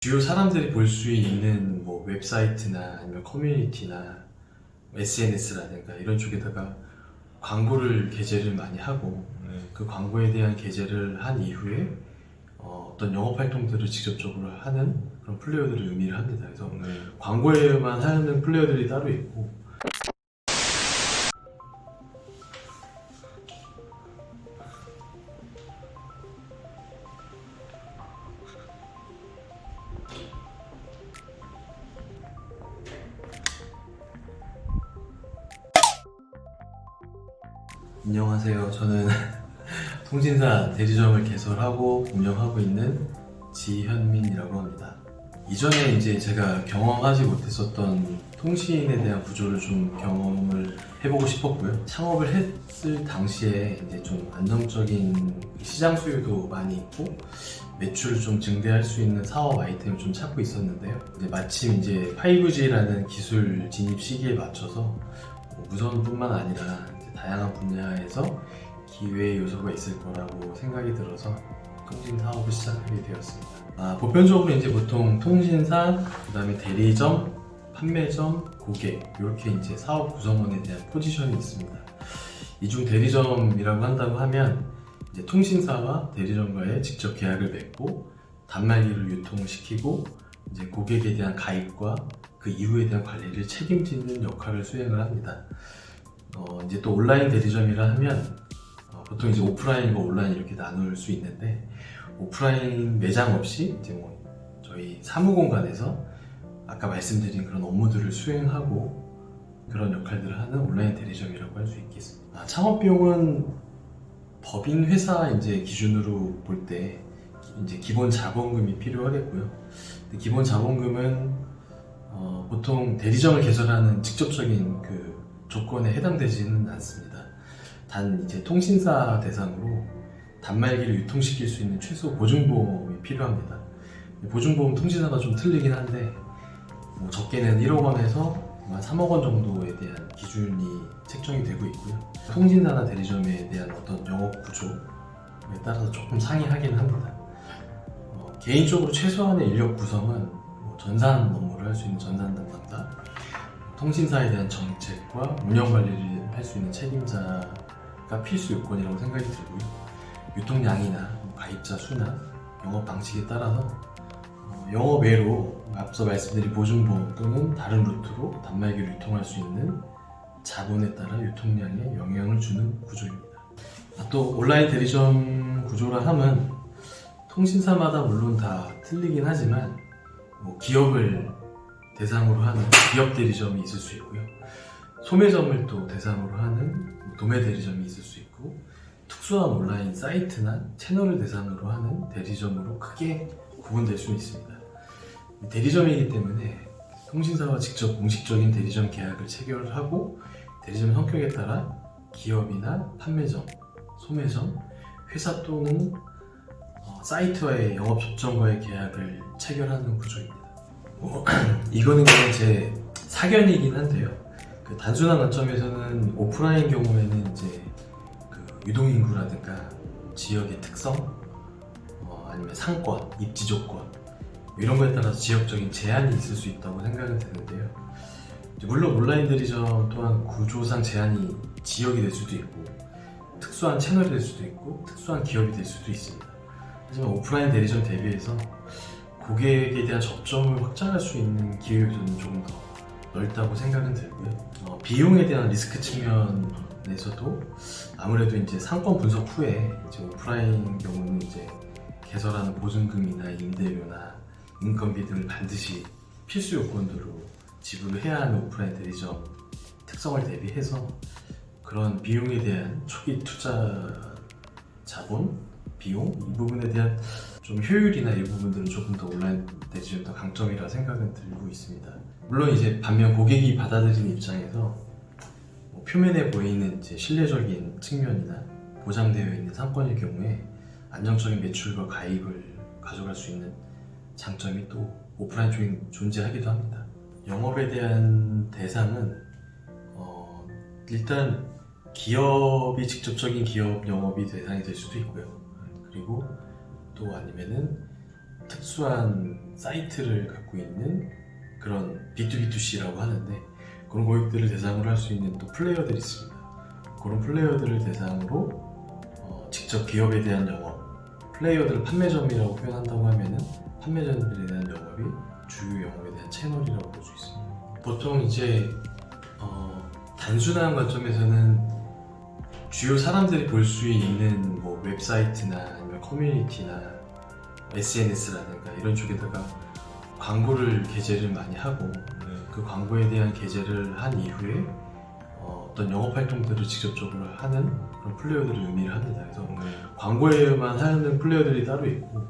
주요 사람들이 볼 수 있는 뭐 웹사이트나 아니면 커뮤니티나 SNS라든가 이런 쪽에다가 광고를 게재를 많이 하고 그 광고에 대한 게재를 한 이후에 어떤 영업 활동들을 직접적으로 하는 그런 플레이어들을 의미를 합니다. 그래서 광고에만 하는 플레이어들이 따로 있고. 안녕하세요. 저는 통신사 대리점을 개설하고 운영하고 있는 지현민이라고 합니다. 이전에 이제 제가 경험하지 못했었던 통신에 대한 구조를 좀 경험을 해보고 싶었고요. 창업을 했을 당시에 이제 좀 안정적인 시장 수요도 많이 있고 매출을 좀 증대할 수 있는 사업 아이템을 좀 찾고 있었는데요. 이제 마침 이제 5G라는 기술 진입 시기에 맞춰서 무선뿐만 아니라 다양한 분야에서 기회의 요소가 있을 거라고 생각이 들어서 통신 사업을 시작하게 되었습니다. 보편적으로 이제 보통 통신사, 그다음에 대리점, 판매점, 고객 이렇게 이제 사업 구성원에 대한 포지션이 있습니다. 이 중 대리점이라고 한다고 하면 이제 통신사와 대리점과의 직접 계약을 맺고 단말기를 유통시키고 이제 고객에 대한 가입과 그 이후에 대한 관리를 책임지는 역할을 수행을 합니다. 이제 또 온라인 대리점이라 하면 보통 이제 오프라인과 온라인 이렇게 나눌 수 있는데 오프라인 매장 없이 이제 뭐 저희 사무공간에서 아까 말씀드린 그런 업무들을 수행하고 그런 역할들을 하는 온라인 대리점이라고 할 수 있겠습니다. 창업 비용은 법인 회사 이제 기준으로 볼 때 이제 기본 자본금이 필요하겠고요. 기본 자본금은 보통 대리점을 개설하는 직접적인 그 조건에 해당되지는 않습니다. 단 이제 통신사 대상으로 단말기를 유통시킬 수 있는 최소 보증보험이 필요합니다. 보증보험 통신사가 좀 틀리긴 한데 뭐 적게는 1억 원에서 3억 원 정도에 대한 기준이 책정이 되고 있고요. 통신사나 대리점에 대한 어떤 영업 구조에 따라서 조금 상이하긴 합니다. 개인적으로 최소한의 인력 구성은 전산 업무를 할 수 있는 전산 담당자, 통신사에 대한 정책과 운영 관리를 할 수 있는 책임자가 필수 요건이라고 생각이 들고요. 유통량이나 가입자 수나 영업 방식에 따라서 영업 외로 앞서 말씀드린 보증보험 또는 다른 루트로 단말기를 유통할 수 있는 자본에 따라 유통량에 영향을 주는 구조입니다. 또 온라인 대리점 구조라 함은 통신사마다 물론 다 틀리긴 하지만 기업을 대상으로 하는 기업 대리점이 있을 수 있고요. 소매점을 또 대상으로 하는 도매 대리점이 있을 수 있고 특수한 온라인 사이트나 채널을 대상으로 하는 대리점으로 크게 구분될 수 있습니다. 대리점이기 때문에 통신사와 직접 공식적인 대리점 계약을 체결하고 대리점 성격에 따라 기업이나 판매점, 소매점, 회사 또는 사이트와의 영업 접점과의 계약을 체결하는 구조입니다. 이거는 그냥 제 사견이긴 한데요. 그 단순한 관점에서는 오프라인 경우에는 이제 그 유동인구라든가 지역의 특성, 아니면 상권, 입지 조건 이런 거에 따라서 지역적인 제한이 있을 수 있다고 생각은 드는데요. 물론 온라인 대리점 또한 구조상 제한이 지역이 될 수도 있고 특수한 채널이 될 수도 있고 특수한 기업이 될 수도 있습니다. 하지만 오프라인 대리점 대비해서 고객에 대한 접점을 확장할 수 있는 기회 요소는 조금 더 넓다고 생각은 들고요. 비용에 대한 리스크 측면에서도 아무래도 이제 상권 분석 후에 이제 오프라인 경우는 이제 개설하는 보증금이나 임대료나 인건비 등을 반드시 필수 요건으로 지불을 해야 하는 오프라인 대리점 특성을 대비해서 그런 비용에 대한 초기 투자 자본, 비용 이 부분에 대한 좀 효율이나 이 부분들은 조금 더 온라인 대리점이 더 강점이라 생각은 들고 있습니다. 물론 이제 반면 고객이 받아들이는 입장에서 표면에 보이는 이제 신뢰적인 측면이나 보장되어 있는 상권일 경우에 안정적인 매출과 가입을 가져갈 수 있는 장점이 또 오프라인 쪽에 존재하기도 합니다. 영업에 대한 대상은 일단 기업이 직접적인 기업 영업이 대상이 될 수도 있고요. 그리고 또 아니면은 특수한 사이트를 갖고 있는 그런 B2B2C라고 하는데, 그런 고객들을 대상으로 할 수 있는 또 플레이어들이 있습니다. 그런 플레이어들을 대상으로 직접 기업에 대한 영업, 플레이어들을 판매점이라고 표현한다고 하면은 판매점들에 대한 영업이 주요 영업에 대한 채널이라고 볼 수 있습니다. 보통 이제 단순한 관점에서는 주요 사람들이 볼 수 있는 뭐 웹사이트나 아니면 커뮤니티나 SNS라든가 이런 쪽에다가 광고를 게재를 많이 하고, 그 광고에 대한 게재를 한 이후에 어떤 영업 활동들을 직접적으로 하는 그런 플레이어들을 의미를 합니다. 그래서 광고에만 하는 플레이어들이 따로 있고,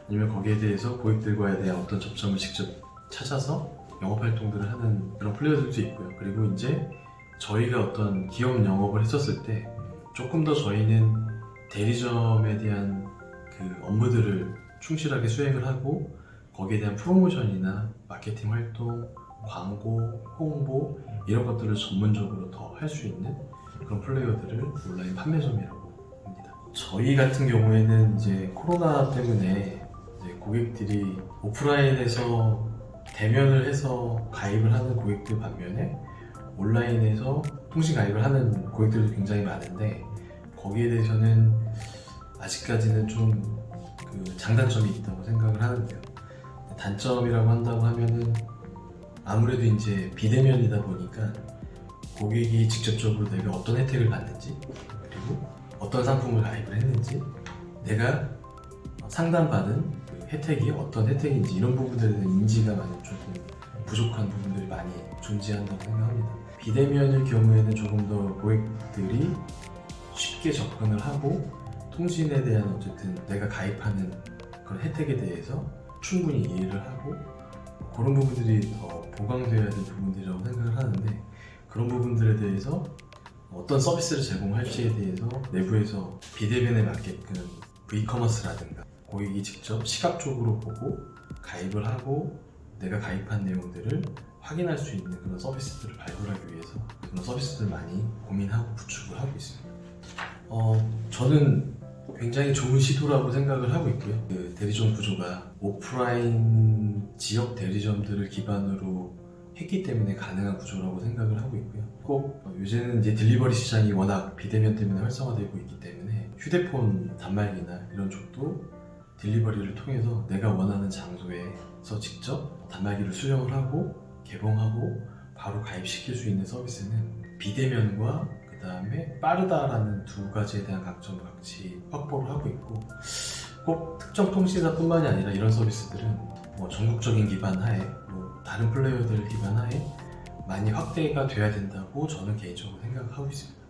아니면 거기에 대해서 고객들과에 대한 어떤 접점을 직접 찾아서 영업 활동들을 하는 그런 플레이어들도 있고요. 그리고 이제 저희가 어떤 기업 영업을 했었을 때 조금 더 저희는 대리점에 대한 그 업무들을 충실하게 수행을 하고, 거기에 대한 프로모션이나 마케팅 활동, 광고, 홍보 이런 것들을 전문적으로 더 할 수 있는 그런 플레이어들을 온라인 판매점이라고 합니다. 저희 같은 경우에는 이제 코로나 때문에 이제 고객들이 오프라인에서 대면을 해서 가입을 하는 고객들 반면에 온라인에서 통신 가입을 하는 고객들도 굉장히 많은데, 거기에 대해서는 아직까지는 좀 그 장단점이 있다고 생각을 하는데요. 단점이라고 한다고 하면은 아무래도 이제 비대면이다 보니까 고객이 직접적으로 내가 어떤 혜택을 받는지, 그리고 어떤 상품을 가입을 했는지, 내가 상담받은 그 혜택이 어떤 혜택인지 이런 부분들에 대한 인지가 많이 조금 부족한 부분들이 많이 존재한다고 생각합니다. 비대면일 경우에는 조금 더 고객들이 쉽게 접근을 하고 통신에 대한 어쨌든 내가 가입하는 그런 혜택에 대해서 충분히 이해를 하고, 그런 부분들이 더 보강되어야 될 부분들이라고 생각을 하는데, 그런 부분들에 대해서 어떤 서비스를 제공할지에 대해서 내부에서 비대면에 맞게끔 V커머스라든가 고객이 직접 시각적으로 보고 가입을 하고 내가 가입한 내용들을 확인할 수 있는 그런 서비스들을 발굴하기 위해서 그런 서비스들을 많이 고민하고 구축을 하고 있습니다. 저는 굉장히 좋은 시도라고 생각을 하고 있고요. 그 대리점 구조가 오프라인 지역 대리점들을 기반으로 했기 때문에 가능한 구조라고 생각을 하고 있고요. 꼭 요새는 이제 딜리버리 시장이 워낙 비대면 때문에 활성화되고 있기 때문에 휴대폰 단말기나 이런 쪽도 딜리버리를 통해서 내가 원하는 장소에서 직접 단말기를 수령을 하고 개봉하고 바로 가입시킬 수 있는 서비스는 비대면과 그 다음에 빠르다라는 두 가지에 대한 강점을 같이 확보를 하고 있고, 꼭 특정 통신사뿐만이 아니라 이런 서비스들은 뭐 전국적인 기반 하에 뭐 다른 플레이어들 기반 하에 많이 확대가 돼야 된다고 저는 개인적으로 생각하고 있습니다.